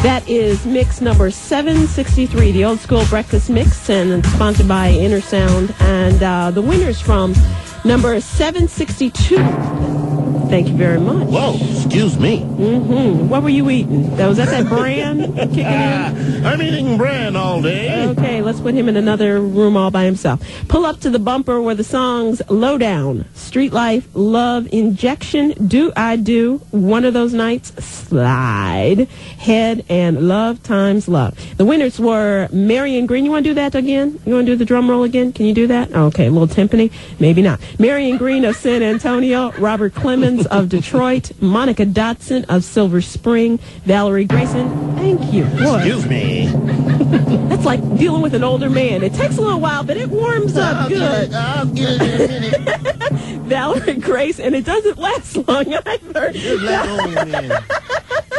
That is mix number 763, the old school breakfast mix, and it's sponsored by Inner Sound. And the winners from number 762. Thank you very much. Whoa, excuse me. What were you eating? Was that brand kicking in? I'm eating bran all day. Okay, let's put him in another room all by himself. Pull up to the bumper where the songs Lowdown, Street Life, Love Injection, Do I Do, One of Those Nights, Slide, Head, and Love Times Love. The winners were Marion Green. You want to do that again? You want to do the drum roll again? Can you do that? Okay, a little timpani? Maybe not. Marion Green of San Antonio, Robert Clemens of Detroit, Monica Dotson of Silver Spring, Valerie Grayson. Thank you. What? Excuse me. That's like dealing with an older man. It takes a little while, but it warms up good. I'll get it in a minute. Valerie Grace, and it doesn't last long either. Just let old man.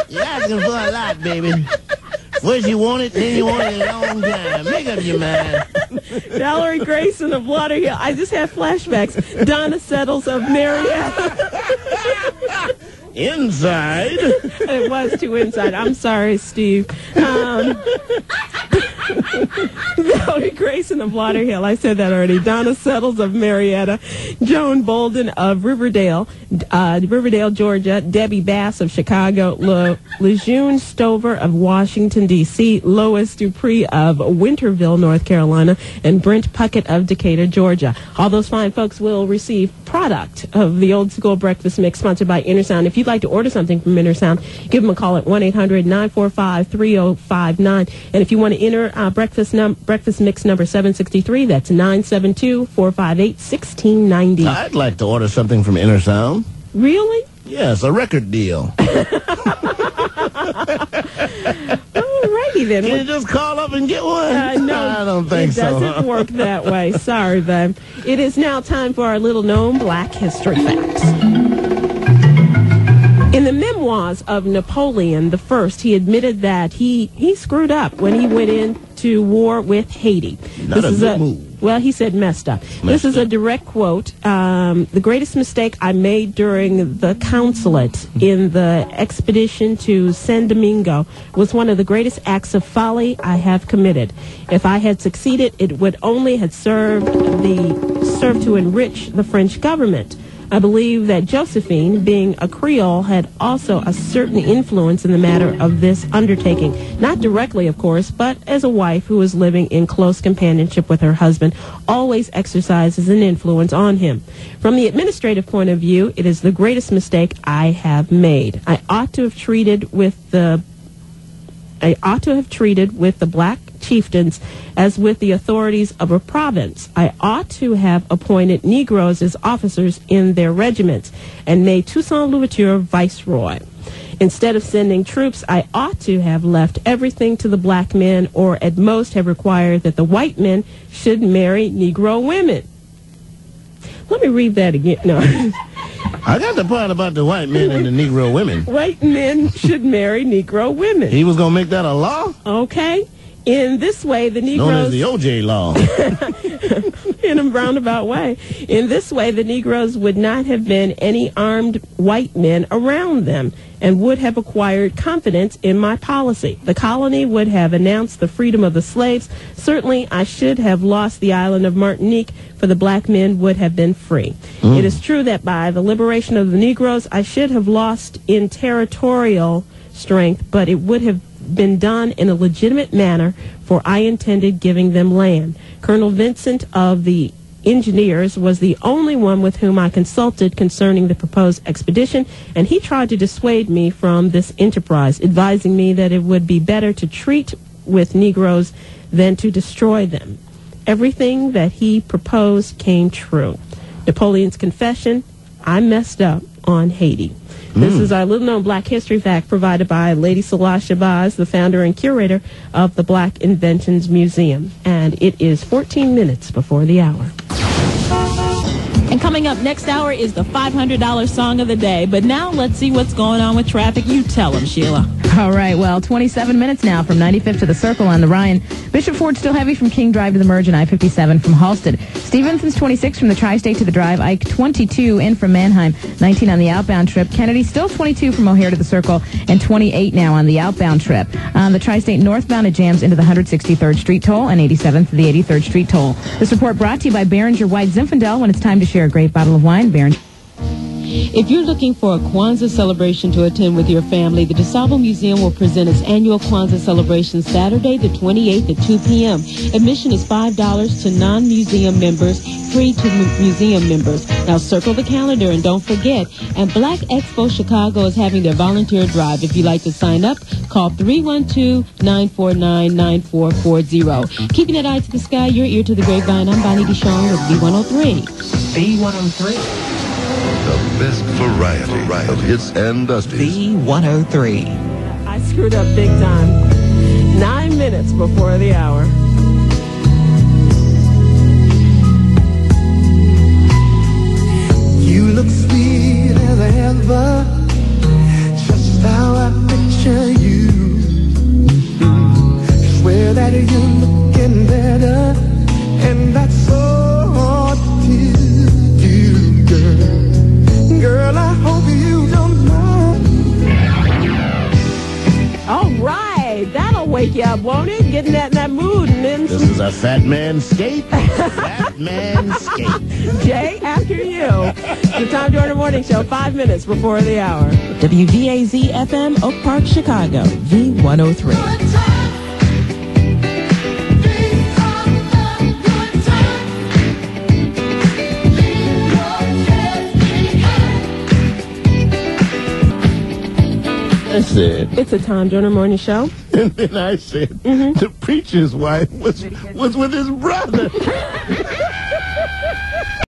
You're asking for a lot, baby. First you want it, then you want it a long time. Make up your mind. Valerie Grayson of Lauderhill. I just had flashbacks. Donna Settles of Marietta. Inside. It was too inside. I'm sorry, Steve. Valerie Grayson of Lauderhill. I said that already. Donna Settles of Marietta. Joan Bolden of Riverdale, Georgia. Debbie Bass of Chicago. Lejeune Stover of Washington, D.C. Lois Dupree of Winterville, North Carolina. And Brent Puckett of Decatur, Georgia. All those fine folks will receive product of the old school breakfast mix sponsored by Inner Sound. If you'd like to order something from Inner Sound, give them a call at 1-800-945-3059. And if you want to enter breakfast mix number 763, that's 972-458-1690. I'd like to order something from Inner Sound. Really? Yes, a record deal. Alrighty then. Can you just call up and get one? No, I don't think it so. It doesn't work that way. Sorry, babe. It is now time for our little-known Black History Facts. In the memoirs of Napoleon I, he admitted that he screwed up when he went into war with Haiti. Not a good move. Well, he said messed up. This is a direct quote. The greatest mistake I made during the consulate in the expedition to San Domingo was one of the greatest acts of folly I have committed. If I had succeeded, it would only have served to enrich the French government. I believe that Josephine, being a Creole, had also a certain influence in the matter of this undertaking. Not directly, of course, but as a wife who was living in close companionship with her husband, always exercises an influence on him. From the administrative point of view, it is the greatest mistake I have made. I ought to have treated with the black chieftains as with the authorities of a province. I ought to have appointed Negroes as officers in their regiments and made Toussaint Louverture viceroy. Instead of sending troops, I ought to have left everything to the black men, or at most have required that the white men should marry Negro women. Let me read that again. No. I got the part about the white men and the Negro women. White men should marry Negro women. He was going to make that a law? Okay. In this way, the Negroes... Known as the O.J. law. In a roundabout way. In this way, the Negroes would not have been any armed white men around them and would have acquired confidence in my policy. The colony would have announced the freedom of the slaves. Certainly, I should have lost the island of Martinique, for the black men would have been free. It is true that by the liberation of the Negroes, I should have lost in territorial strength, but it would have been done in a legitimate manner, for I intended giving them land. Colonel Vincent of the Engineers was the only one with whom I consulted concerning the proposed expedition, and he tried to dissuade me from this enterprise, advising me that it would be better to treat with Negroes than to destroy them. Everything that he proposed came true. Napoleon's confession: I messed up on Haiti. This is our little-known Black History Fact provided by Lady Salah Shabazz, the founder and curator of the Black Inventions Museum. And it is 14 minutes before the hour. And coming up next hour is the $500 song of the day. But now let's see what's going on with traffic. You tell them, Sheila. All right, well, 27 minutes now from 95th to the Circle on the Ryan. Bishop Ford still heavy from King Drive to the Merge and I-57 from Halsted. Stevenson's 26 from the Tri-State to the Drive. Ike 22 in from Manheim. 19 on the outbound trip. Kennedy still 22 from O'Hare to the Circle and 28 now on the outbound trip. On the Tri-State northbound, it jams into the 163rd Street toll and 87th to the 83rd Street toll. This report brought to you by Behringer White Zinfandel. When it's time to share a great bottle of wine, Behringer. If you're looking for a Kwanzaa celebration to attend with your family, the DeSable Museum will present its annual Kwanzaa celebration Saturday the 28th at 2 p.m. Admission is $5 to non-museum members, free to museum members. Now circle the calendar and don't forget. And Black Expo Chicago is having their volunteer drive. If you'd like to sign up, call 312-949-9440. Keeping that eye to the sky, your ear to the grapevine. I'm Bonnie DeShawn with B103. B103. The best variety of hits and dusties. B103. I screwed up big time. 9 minutes before the hour. You look sweet as ever, just how I picture you. Swear that you're looking better, and that's so hard to do, girl. Girl, I hope you don't mind. All right. That'll wake you up, won't it? Getting that in that mood. And then This is a fat man skate. Fat man skate. Jay, after you. The Tom Joyner Morning Show, 5 minutes before the hour. WVAZ-FM, Oak Park, Chicago. V103. I said, It's a Tom Joyner Morning Show. and then I said, the preacher's wife was with his brother.